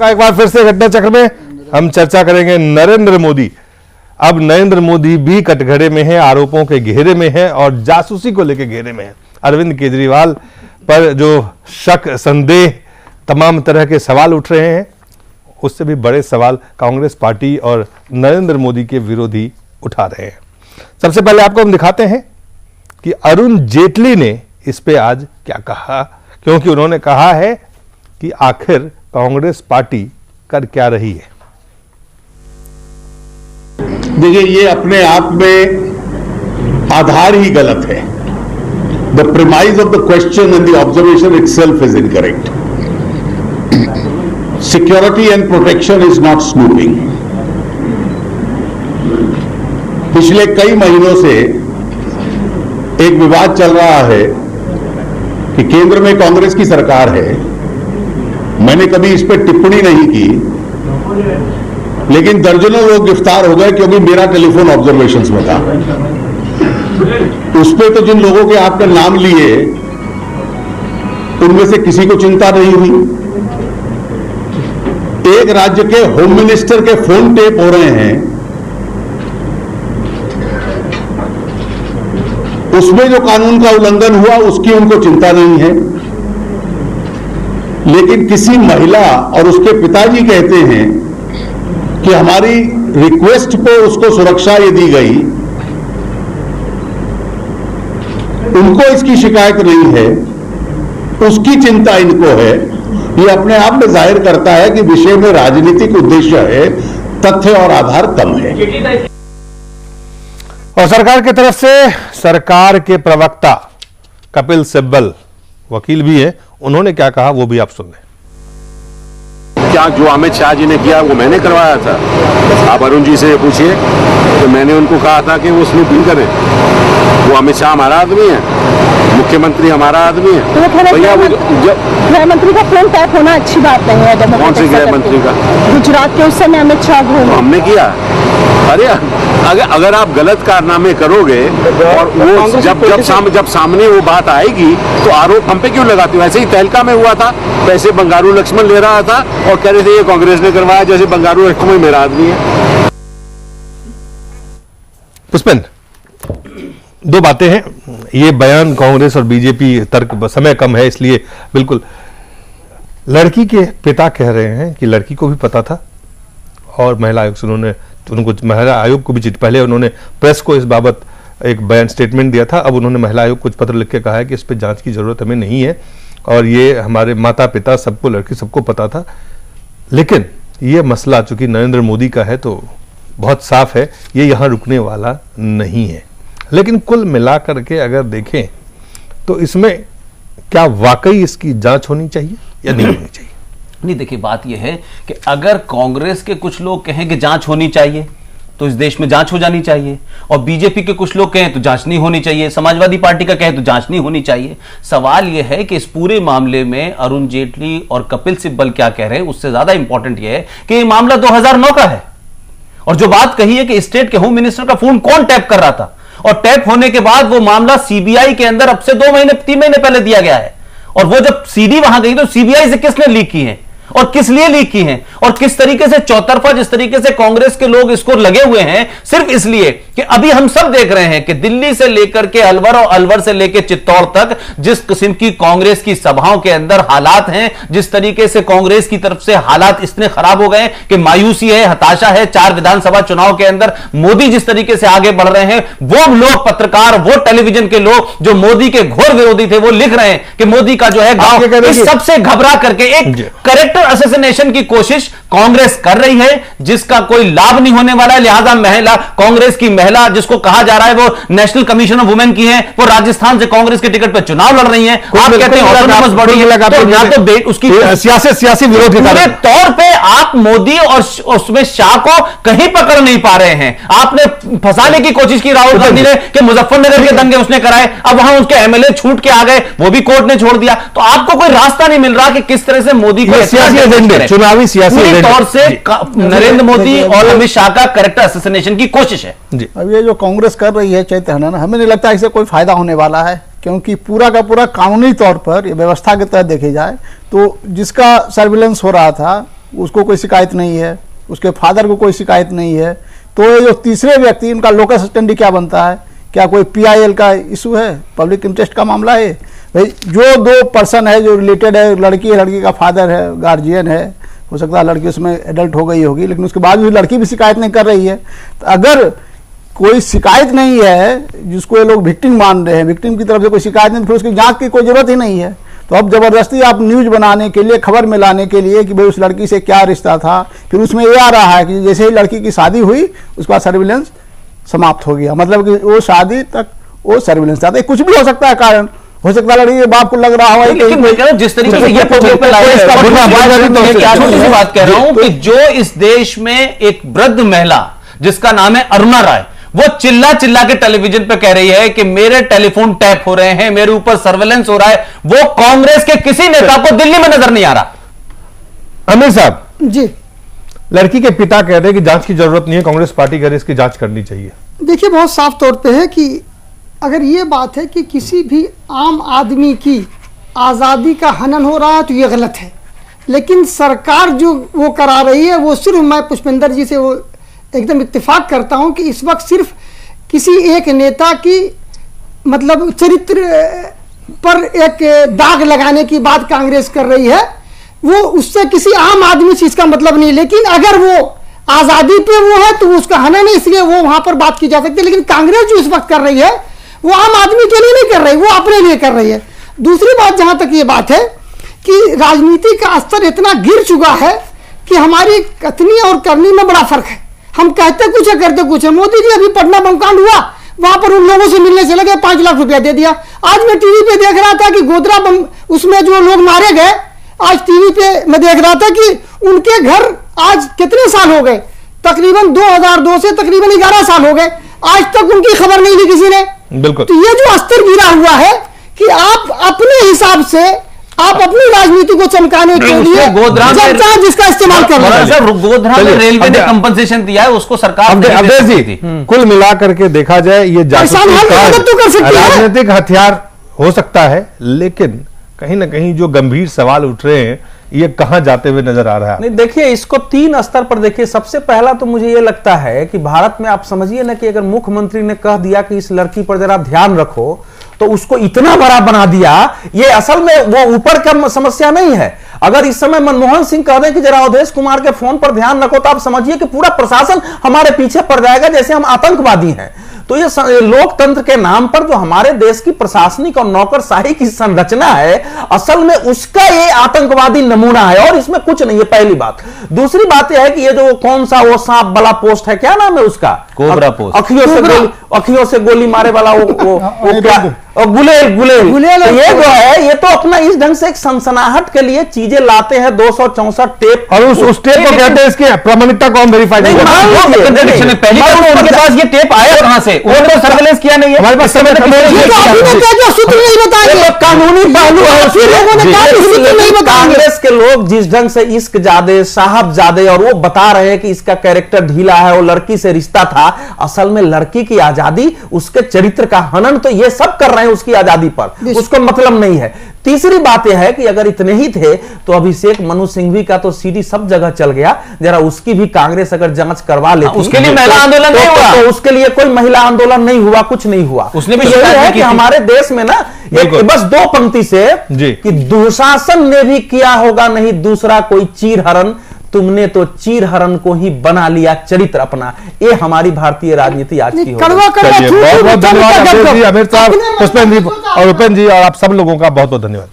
आपका एक बार फिर से घटना चक्र में हम चर्चा करेंगे नरेंद्र मोदी। अब नरेंद्र मोदी भी कटघरे में है, आरोपों के घेरे में है और जासूसी को लेकर घेरे में है। अरविंद केजरीवाल पर जो शक, संदेह, तमाम तरह के सवाल उठ रहे हैं, उससे भी बड़े सवाल कांग्रेस पार्टी और नरेंद्र मोदी के विरोधी उठा रहे हैं। सबसे पहले आपको हम दिखाते हैं कि अरुण जेटली ने इस पे आज क्या कहा, क्योंकि उन्होंने कहा है कि आखिर कांग्रेस पार्टी कर क्या रही है। देखिए, ये अपने आप में आधार ही गलत है। The premise of the question and the observation itself is incorrect. Security and protection is not snooping. पिछले कई महीनों से एक विवाद चल रहा है कि केंद्र में कांग्रेस की सरकार है। मैंने कभी इस पर टिप्पणी नहीं की, लेकिन दर्जनों लोग गिरफ्तार हो गए क्योंकि मेरा टेलीफोन ऑब्जर्वेशंस में था। उस पर तो जिन लोगों के आपने नाम लिए, उनमें से किसी को चिंता नहीं हुई। एक राज्य के होम मिनिस्टर के फोन टेप हो रहे हैं, उसमें जो कानून का उल्लंघन हुआ उसकी उनको चिंता नहीं है। लेकिन किसी महिला और उसके पिताजी कहते हैं कि हमारी रिक्वेस्ट पे उसको सुरक्षा ये दी गई, उनको इसकी शिकायत नहीं है, उसकी चिंता इनको है। ये अपने आप में जाहिर करता है कि विषय में राजनीतिक उद्देश्य है, तथ्य और आधार कम है। और सरकार की तरफ से सरकार के प्रवक्ता कपिल सिब्बल वकील भी है, उन्होंने क्या कहा वो भी आप सुन लें। क्या जो अमित शाह जी ने किया वो मैंने करवाया था? आप अरुण जी से पूछिए, तो मैंने उनको कहा था कि वो स्नूपिंग करें। वो अमित शाह हमारा आदमी है, मुख्यमंत्री हमारा आदमी है। तो भैया गृह मंत्री का फोन टैप होना अच्छी बात नहीं है। कौन से गृह मंत्री का? गुजरात के उस समय अमित शाह घूमे, तो हमने किया। अरे अगर आप गलत कारनामे करोगे और वो जब सामने वो बात आएगी तो आरोप हम पे क्यों लगाते हो? ऐसे ही तहलका में हुआ था, पैसे बंगारू लक्ष्मण ले रहा था और कह रहे थे ये कांग्रेस ने करवाया, जैसे बंगारू लक्ष्मण मेरा आदमी है। पुष्पन, दो बातें हैं। ये बयान कांग्रेस और बीजेपी तर्क, समय कम है इसलिए बिल्कुल। लड़की के पिता कह रहे हैं कि लड़की को भी पता था और महिला आयोग से उनको महिला आयोग को भी चिट्ठी, पहले उन्होंने प्रेस को इस बाबत एक बयान स्टेटमेंट दिया था, अब उन्होंने महिला आयोग को कुछ पत्र लिख के कहा है कि इस पर जांच की जरूरत हमें नहीं है और ये हमारे माता पिता सबको, लड़की सबको पता था। लेकिन ये मसला चूंकि नरेंद्र मोदी का है तो बहुत साफ है, ये यहाँ रुकने वाला नहीं है। लेकिन कुल मिलाकर के अगर देखें तो इसमें क्या वाकई इसकी जांच होनी चाहिए या नहीं होनी चाहिए? नहीं, देखिए बात यह है कि अगर कांग्रेस के कुछ लोग कहें कि जांच होनी चाहिए तो इस देश में जांच हो जानी चाहिए, और बीजेपी के कुछ लोग कहें तो जांच नहीं होनी चाहिए, समाजवादी पार्टी का कहें तो जांच नहीं होनी चाहिए। सवाल यह है कि इस पूरे मामले में अरुण जेटली और कपिल सिब्बल क्या कह रहे हैं, उससे ज्यादा इंपॉर्टेंट यह है कि यह मामला 2009 का है। और जो बात कही है कि स्टेट के होम मिनिस्टर का फोन कौन टैप कर रहा था, और टैप होने के बाद वो मामला सीबीआई के अंदर अब से 3 महीने पहले दिया गया है। और वो जब सीडी वहां गई तो सीबीआई से किसने लीक की है और किस लिए लीक की हैं, और किस तरीके से चौतरफा जिस तरीके से कांग्रेस के लोग इसको लगे हुए हैं, सिर्फ इसलिए कि अभी हम सब देख रहे हैं कि दिल्ली से लेकर के अलवर और अलवर से लेकर चित्तौड़ तक जिस किस्म की कांग्रेस की सभाओं के अंदर हालात हैं, जिस तरीके से कांग्रेस की तरफ से हालात इतने खराब हो गए कि मायूसी है, हताशा है। 4 विधानसभा चुनाव के अंदर मोदी जिस तरीके से आगे बढ़ रहे हैं, वो लोग, पत्रकार, वो टेलीविजन के लोग जो मोदी के घोर विरोधी थे, वो लिख रहे हैं कि मोदी का जो है गांव, इस सबसे घबरा करके एक करेक्टर असैसिनेशन की कोशिश कांग्रेस कर रही है, जिसका कोई लाभ नहीं होने वाला है। लिहाजा महिला, कांग्रेस की महिला जिसको कहा जा रहा है वो नेशनल कमीशन ऑफ वुमेन की है, वो राजस्थान से कांग्रेस के टिकट पर चुनाव लड़ रही है। आप कहते हैं ऑटोनॉमस बॉडी है, तो ना तो उसकी सियासी विरोध के तौर पे आप मोदी और उसमें शाह को कहीं पकड़ नहीं पा रहे हैं। आपने फंसाने की कोशिश की राहुल गांधी ने कि मुजफ्फरनगर के दंगे उसने कराए, अब वहां उसके एमएलए छूट के आ गए, वो भी कोर्ट ने छोड़ दिया। तो आपको कोई रास्ता नहीं मिल रहा कि किस तरह से मोदी को चुनावी सियासी तौर से नरेंद्र मोदी और अमित शाह का कैरेक्टर असैसिनेशन की कोशिश है। अब ये जो कांग्रेस कर रही है चैत्य हनन, हमें नहीं लगता इससे कोई फायदा होने वाला है, क्योंकि पूरा का पूरा कानूनी तौर पर व्यवस्था के तहत देखे जाए तो जिसका सर्विलेंस हो रहा था उसको कोई शिकायत नहीं है, उसके फादर को कोई शिकायत नहीं है, तो ये जो तीसरे व्यक्ति उनका लोकस स्टैंडी क्या बनता है? क्या कोई PIL का इशू है, पब्लिक इंटरेस्ट का मामला है? भाई जो दो पर्सन है जो रिलेटेड है, लड़की है, लड़की का फादर है, गार्जियन है, हो सकता है लड़की उसमें एडल्ट हो गई होगी, लेकिन उसके बाद भी लड़की भी शिकायत नहीं कर रही है। तो अगर कोई शिकायत नहीं है, जिसको ये लोग विक्टिम मान रहे हैं, विक्टिम की तरफ से कोई शिकायत नहीं, फिर उसकी जांच की कोई जरूरत ही नहीं है। तो अब जबरदस्ती आप न्यूज बनाने के लिए, खबर में लाने के लिए कि भाई उस लड़की से क्या रिश्ता था, फिर उसमें ये आ रहा है कि जैसे ही लड़की की शादी हुई उसके बाद सर्विलेंस समाप्त हो गया, मतलब कि वो शादी तक वो सर्विलेंस था। कुछ भी हो सकता है कारण, हो सकता है लड़की के बाप को लग रहा हो, लेकिन मैं कह रहा हूं जिस तरीके से ये पब्लिक पे लाया है, छोटी सी बात कह रहा हूं कि जो इस देश में एक वृद्ध महिला जिसका नाम है अरुणा राय, वो चिल्ला चिल्ला के टेलीविजन पे कह रही है कि मेरे टेलीफोन टैप हो रहे हैं, मेरे ऊपर सर्वेलेंस हो रहा है, वो कांग्रेस के किसी नेता को दिल्ली में नजर नहीं आ रहा। आमिर साहब जी, लड़की के पिता कह रहे हैं कि जांच की जरूरत नहीं है, कांग्रेस पार्टी कह रही है इसकी जांच करनी चाहिए। देखिए बहुत साफ तौर पे है कि अगर ये बात है कि किसी भी आम आदमी की आज़ादी का हनन हो रहा है तो ये गलत है, लेकिन सरकार जो वो करा रही है वो सिर्फ, मैं पुष्पेंद्र जी से वो एकदम इत्तेफाक करता हूं कि इस वक्त सिर्फ किसी एक नेता की मतलब चरित्र पर एक दाग लगाने की बात कांग्रेस कर रही है, वो उससे किसी आम आदमी से इसका मतलब नहीं। लेकिन अगर वो आज़ादी पे वो है तो उसका हनन है, इसलिए वो वहां पर बात की जा सकती है। लेकिन कांग्रेस जो इस वक्त कर रही है वो आम आदमी के लिए नहीं कर रही, वो अपने लिए कर रही है। दूसरी बात, जहां तक ये बात है कि राजनीति का स्तर इतना गिर चुका है कि हमारी कथनी और करनी में बड़ा फर्क है। हम कहते कुछ है, करते कुछ है। मोदी जी अभी पटना बम कांड हुआ, वहां पर उन लोगों से मिलने चले गए, 5 लाख रुपया दे दिया। आज मैं टीवी पे देख रहा था कि गोधरा बम उसमें जो लोग मारे गए, आज टीवी पे मैं देख रहा था कि उनके घर आज कितने साल हो गए, तकरीबन 2002 से तकरीबन 11 साल हो गए, आज तक उनकी खबर नहीं ली किसी ने। बिल्कुल। तो ये जो स्तर गिरा हुआ है कि आप अपने हिसाब से आप अपनी राजनीति को चमकाने के लिए जनता जिसका इस्तेमाल कर रहे हैं। गोधरा में रेलवे ने कंपनसेशन दिया है, उसको सरकार जी कुल मिलाकर के देखा जाए ये राजनीतिक हथियार हो सकता है, लेकिन कहीं ना कहीं जो गंभीर सवाल उठ रहे हैं ये कहां जाते हुए नजर आ रहा है? नहीं, देखिए इसको 3 स्तर पर देखिए। सबसे पहला तो मुझे ये लगता है कि भारत में आप समझिए ना कि अगर मुख्यमंत्री ने कह दिया कि इस लड़की पर जरा ध्यान रखो, तो उसको इतना बड़ा बना दिया। ये असल में वो ऊपर का समस्या नहीं है। अगर इस समय मनमोहन सिंह कह दें कि जरा अवधेश कुमार के फोन पर ध्यान रखो, तो आप समझिए कि पूरा प्रशासन हमारे पीछे पड़ जाएगा, जैसे हम आतंकवादी हैं। तो ये लोकतंत्र के नाम पर जो हमारे देश की प्रशासनिक और नौकरशाही की संरचना है, असल में उसका ये आतंकवादी नमूना है, और इसमें कुछ नहीं है, पहली बात। दूसरी बात यह है कि ये जो कौन सा वो सांप वाला पोस्ट है, क्या नाम है उसका, कोबरा पोस्ट, अखियों से गोली मारे वाला वो क्या, और गुलेल ये जो है, ये तो अपना इस ढंग से एक सनसनाहट के लिए चीजें लाते हैं। 264 टेप, और उस टेप को कहते हैं इसकी प्रामाणिकता कौन वेरीफाई नहीं करता? पहली बात तो उनके पास ये टेप आया कहां से, वो तो सर्वेलेंस किया नहीं है हमारे पास। कानूनी पहलू है। कांग्रेस के लोग जिस ढंग से इश्क जादे, साहबजादे, और वो बता रहे हैं कि इसका कैरेक्टर ढीला है, वो लड़की से रिश्ता था, असल में लड़की की आजादी, उसके चरित्र का हनन तो ये सब कर रहे हैं उसकी आजादी पर, उसको मतलब नहीं है। तीसरी बात यह है कि अगर इतने ही थे तो अभिषेक मनु सिंघवी का तो सीडी सब जगह चल गया, जरा उसकी भी कांग्रेस अगर जांच करवा लेती, उसके लिए महिला आंदोलन नहीं हुआ, तो उसके लिए कोई महिला आंदोलन नहीं हुआ, कुछ नहीं हुआ। उसने भी यही है कि हमारे देश में ना एक बस 2 पंक्ति से कि दुशासन ने भी किया होगा नहीं दूसरा कोई चीरहरण, तुमने तो चीरहरण को ही बना लिया चरित्र अपना। ये हमारी भारतीय राजनीति आज की बहुत बहुत धन्यवाद आमिर साहब, पुष्पेंद्र जी और उपेंद्र जी, और आप सब लोगों का बहुत बहुत धन्यवाद।